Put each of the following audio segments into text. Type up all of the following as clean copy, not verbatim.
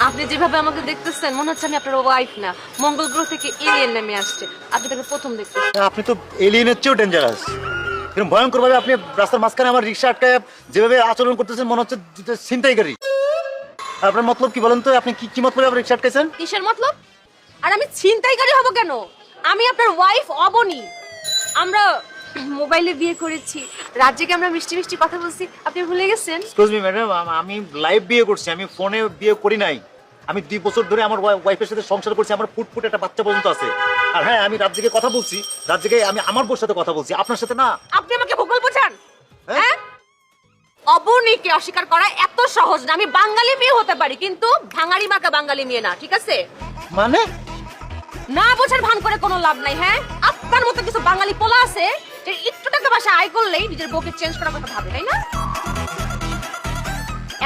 আপনি যেভাবে আমাকে দেখতেছেন মনে হচ্ছে আমি আপনার ওয়াইফ না, মঙ্গল গ্রহ থেকে এলিয়েন নেমে আসছে। আপনি তাকে প্রথম দেখতেছেন। আপনি তো এলিয়েনের চেয়েও ডেঞ্জারাস। এরকম ভয়ঙ্কর ভাবে আপনি রাস্তার মাঝখানে আমার রিক্সা আটকায় যেভাবে আচরণ করতেছেন মনে হচ্ছে ছিনতাইকারী। আপনার মতলব কি বলেন তো? আপনি কি কি মতলবে আমার রিক্সা আটকাইছেন? কিসের মতলব? আর আমি ছিনতাইকারী হব কেন? আমি আপনার ওয়াইফ অবনী। আমরা মোবাইলে বিয়ে করেছি, রাত জেগে আমরা মিষ্টি মিষ্টি কথা বলছি, আপনি ভুলে গেছেন? এক্সকিউজ মি ম্যাডাম, আমি লাইভ বিয়ে করছি, আমি ফোনে বিয়ে করি নাই। আমি 2 বছর ধরে আমার ওয়াইফের সাথে সংসার করছি, আমার ফুটফুট একটা বাচ্চা পর্যন্ত আছে। আর হ্যাঁ, আমি রাত জেগে কথা বলছি, রাত জেগে আমি আমার বউর সাথে কথা বলছি, আপনার সাথে না। আপনি আমাকে ভূগোল বোঝান? হ্যাঁ? হ্যাঁ, অবনীকে অস্বীকার করা এত সহজ না। আমি বাঙালি মেয়ে হতে পারি, কিন্তু ভাঙাড়ি মার্কা বাঙালি মেয়ে না, ঠিক আছে? মানে না বোঝার ভান করে কোনো লাভ নাই। হ্যাঁ, আপনার মতো কিছু বাঙালি পোলা আছে যে একটু টাকা পয়সা আয় করলেই নিজের বউকে চেঞ্জ করার কথা ভাবে, তাই না?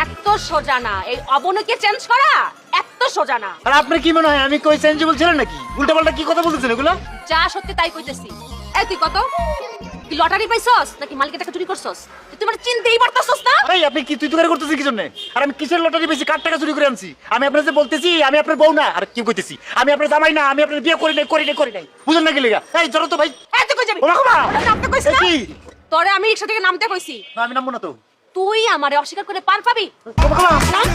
এত সোজা না এই অবনীকে চেঞ্জ করা, এত সোজা না। আর আপনার কি মনে হয় আমি কই চেঞ্জেবল ছিলেন নাকি? উল্টাপাল্টা কি কথা বলতেছেন এগুলো? যা সত্যি তাই কইতেছি। এই তুই কত কি লটারি পাইছস নাকি মালিকের টাকা চুরি করছস? তুই তোমার চিনতেই পারতাছস না? আরে আপনি কি তুই তুকারি করতেছিস কি জন্য? আর আমি কিসের লটারি বেশি কার টাকা চুরি করে আনছি? আমি আপনার যে বলতেছি আমি আপনার বউ না, আর কি কইতেছি আমি আপনার জামাই না, আমি আপনার বিয়ে করি নাই। বুঝেন না কি লাগা? এই চলো তো ভাই। এই তুই কই যাবি? ওরা কোনা? ওটা নামতে কইছিস না? কি? তোরে আমি রিকশা থেকে নামতে কইছি। না, আমি নামবো না তো। তুই আমারে অস্বীকার করে পার পাবি? নাম।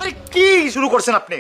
আরে কি শুরু করছেন আপনি?